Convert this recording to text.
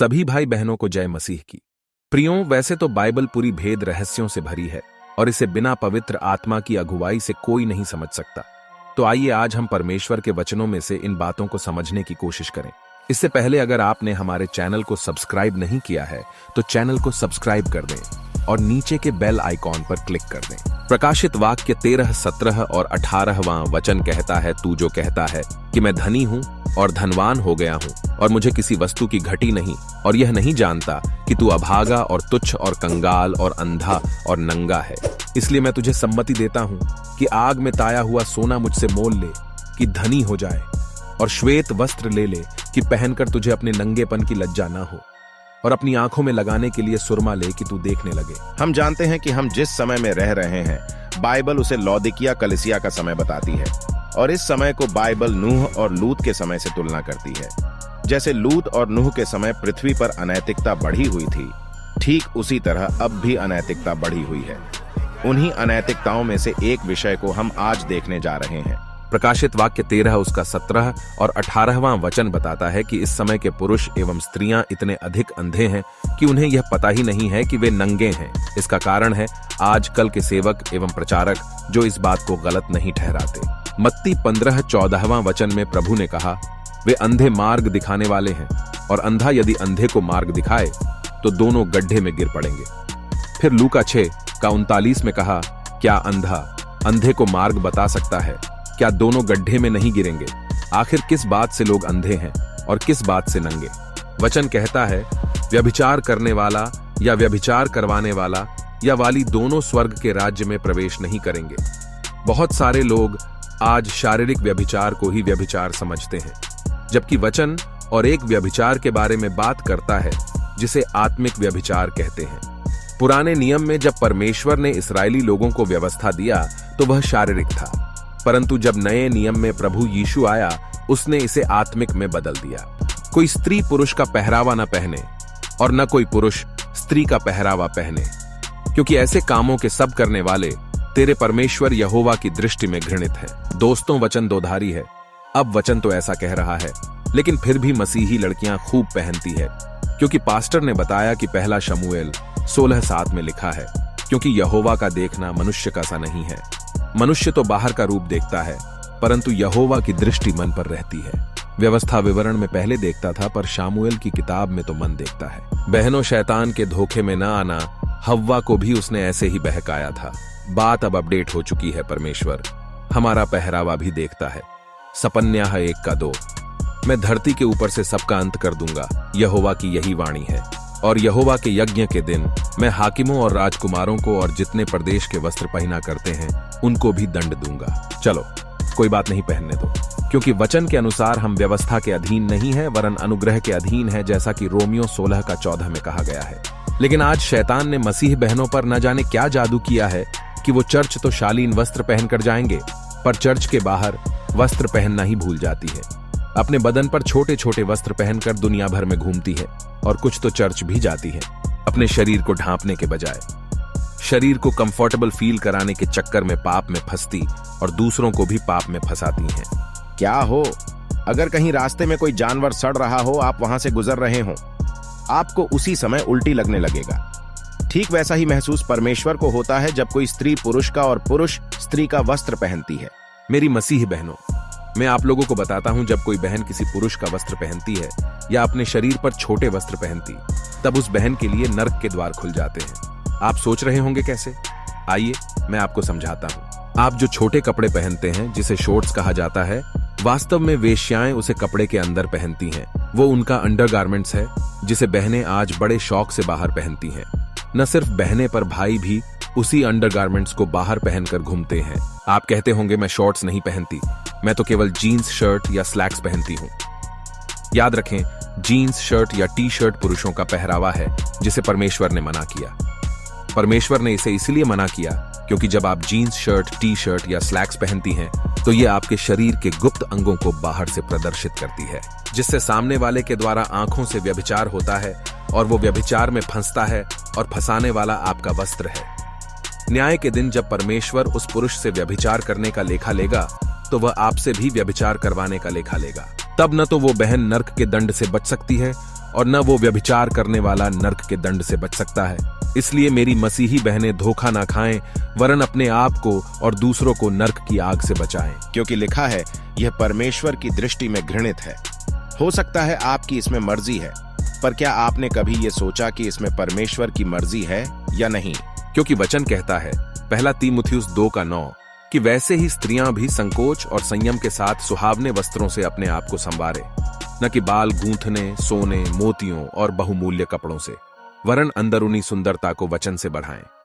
सभी भाई बहनों को जय मसीह की। प्रियों, वैसे तो बाइबल पूरी भेद रहस्यों से भरी है और इसे बिना पवित्र आत्मा की अगुवाई से कोई नहीं समझ सकता। तो आइए आज हम परमेश्वर के वचनों में से इन बातों को समझने की कोशिश करें। इससे पहले अगर आपने हमारे चैनल को सब्सक्राइब नहीं किया है तो चैनल को सब्सक्राइब कर दें और नीचे के बेल आइकॉन पर क्लिक कर दें। प्रकाशित वाक्य 13, 17 और 18वां वचन कहता है, तू जो कहता है कि मैं धनी हूं और धनवान हो गया हूं और मुझे किसी वस्तु की घटी नहीं, और यह नहीं जानता कि तू अभागा और तुच्छ और कंगाल और अंधा और नंगा है, इसलिए मैं तुझे सम्मति देता हूं कि आग में ताया हुआ सोना मुझसे मोल ले कि धनी हो जाए, और श्वेत वस्त्र ले ले कि पहनकर तुझे अपने नंगेपन की लज्जा ना हो, और अपनी आंखों में लगाने के लिए सुरमा ले कि तू देखने लगे। हम जानते हैं कि हम जिस समय में रह रहे हैं बाइबल उसे लौदीकिया कलीसिया का समय बताती है, और इस समय को बाइबल नूह और लूत के समय से तुलना करती है। जैसे लूत और नूह के समय पृथ्वी पर अनैतिकता बढ़ी हुई थी, ठीक उसी तरह अब भी अनैतिकता बढ़ी हुई है। उन्हीं अनैतिकताओं में से एक विषय को हम आज देखने जा रहे हैं। प्रकाशित वाक्य 13 उसका 17 और 18वां वचन बताता है कि इस समय के पुरुष एवं स्त्रियां इतने अधिक अंधे हैं कि उन्हें यह पता ही नहीं है कि वे नंगे हैं। इसका कारण है आजकल के सेवक एवं प्रचारक जो इस बात को गलत नहीं ठहराते। मत्ती 15:14वां वचन में प्रभु ने कहा, वे अंधे मार्ग दिखाने वाले हैं, और अंधा यदि अंधे को मार्ग दिखाए तो दोनों गड्ढे में गिर पड़ेंगे। फिर लूका 6:39 में कहा, क्या अंधा अंधे को मार्ग बता सकता है? क्या दोनों गड्ढे में नहीं गिरेंगे? आखिर किस बात से लोग अंधे हैं और किस बात से नंगे? वचन कहता है, व्यभिचार करने वाला या व्यभिचार करवाने वाला या वाली दोनों स्वर्ग के राज्य में प्रवेश नहीं करेंगे। बहुत सारे लोग आज शारीरिक व्यभिचार को ही व्यभिचार समझते हैं, जबकि वचन और एक व्यभिचार के बारे में बात करता है जिसे आत्मिक व्यभिचार कहते हैं। पुराने नियम में जब परमेश्वर ने इस्राएली लोगों को व्यवस्था दिया तो वह शारीरिक था, परंतु जब नए नियम में प्रभु यीशु आया उसने इसे आत्मिक में बदल दिया। कोई स्त्री पुरुष का पहरावा न पहने और न कोई पुरुष स्त्री का पहरावा पहने, क्योंकि ऐसे कामों के सब करने वाले तेरे परमेश्वर यहोवा की दृष्टि में घृणित है। दोस्तों, वचन दोधारी है। अब वचन तो ऐसा कह रहा है, लेकिन फिर भी मसीही लड़कियां खूब पहनती है, क्योंकि पास्टर ने बताया कि पहला शमूएल 16:7 में लिखा है, क्योंकि यहोवा का देखना मनुष्य का सा नहीं है। मनुष्य तो बाहर का रूप देखता है, परंतु यहोवा की दृष्टि मन पर रहती है। व्यवस्था विवरण में पहले देखता था, पर शामुएल की किताब में तो मन देखता है। बहनों, शैतान के धोखे में न आना, हव्वा को भी उसने ऐसे ही बहकाया था। बात अब अपडेट हो चुकी है। परमेश्वर हमारा पहरावा भी देखता है। सपन्याह 1:2, मैं धरती के ऊपर से सबका अंत कर दूंगा, यहोवा की यही वाणी है। और यहोवा के यज्ञ के दिन मैं हाकिमों और राजकुमारों को और जितने प्रदेश के वस्त्र पहना करते हैं उनको भी दंड दूंगा। चलो, कोई बात नहीं, पहनने दो, क्योंकि वचन के अनुसार हम व्यवस्था के अधीन नहीं है वरन अनुग्रह के अधीन है, जैसा कि रोमियो 16:14 में कहा गया है। लेकिन आज शैतान ने मसीह बहनों पर न जाने क्या जादू किया है कि वो चर्च तो शालीन वस्त्र पहनकर जाएंगे, पर चर्च के बाहर वस्त्र पहनना ही भूल जाती है। अपने बदन पर छोटे छोटे वस्त्र पहनकर दुनिया भर में घूमती है, और कुछ तो चर्च भी जाती है अपने शरीर को ढांपने के बजाय। शरीर को कंफर्टेबल फील कराने के चक्कर में पाप में फंसती और दूसरों को भी पाप में फंसाती हैं। क्या हो, अगर कहीं रास्ते में कोई जानवर सड़ रहा हो, आप वहां से गुजर रहे हो, आपको उसी समय उल्टी लगने लगेगा। ठीक वैसा ही महसूस परमेश्वर को होता है जब कोई स्त्री पुरुष का और पुरुष स्त्री का वस्त्र पहनती है। मेरी मसीह बहनों, मैं आप लोगों को बताता हूं, जब कोई बहन किसी पुरुष का वस्त्र पहनती है या अपने शरीर पर छोटे वस्त्र पहनती, तब उस बहन के लिए नर्क के द्वार खुल जाते हैं। आप सोच रहे होंगे कैसे? आइए मैं आपको समझाता हूं। आप जो छोटे कपड़े पहनते हैं, जिसे शॉर्ट्स कहा जाता है, वास्तव में वेश्याएं उसे कपड़े के अंदर पहनती हैं। वो उनका अंडरगारमेंट्स है, जिसे बहनें आज बड़े शौक से बाहर पहनती हैं। न सिर्फ बहनें, पर भाई भी उसी अंडरगारमेंट्स को बाहर पहनकर घूमते हैं। आप कहते होंगे, मैं शॉर्ट्स नहीं पहनती, मैं तो केवल जीन्स शर्ट या स्लैक्स पहनती हूं। याद रखें, जीन्स शर्ट या टी शर्ट पुरुषों का पहरावा है जिसे परमेश्वर ने मना किया। परमेश्वर ने इसे इसलिए मना किया क्योंकि जब आप जीन्स शर्ट, टी शर्ट या स्लैक्स पहनती हैं तो ये आपके शरीर के गुप्त अंगों को बाहर से प्रदर्शित करती है, जिससे सामने वाले के द्वारा आंखों से व्यभिचार होता है और वो व्यभिचार में फंसता है, और फंसाने वाला आपका वस्त्र है। न्याय के दिन जब परमेश्वर उस पुरुष से व्यभिचार करने का लेखा लेगा तो वह आपसे भी व्यभिचार करवाने का लेखा लेगा। तब न तो वो बहन नर्क के दंड से बच सकती है और न वो व्यभिचार करने वाला नर्क के दंड से बच सकता है। इसलिए मेरी मसीही बहनें धोखा ना खाएं, वरन अपने आप को और दूसरों को नर्क की आग से बचाएं। क्योंकि लिखा है, यह परमेश्वर की दृष्टि में घृणित है। हो सकता है आपकी इसमें मर्जी है, पर क्या आपने कभी ये सोचा कि इसमें परमेश्वर की मर्जी है या नहीं? क्योंकि वचन कहता है, पहला तीमुथियुस 2:9, कि वैसे ही स्त्रियां भी संकोच और संयम के साथ सुहावने वस्त्रों से अपने आप को संवारे, न कि बाल गूंथने, सोने, मोतियों और बहुमूल्य कपड़ों से, वरन अंदरूनी सुंदरता को वचन से बढ़ाएं।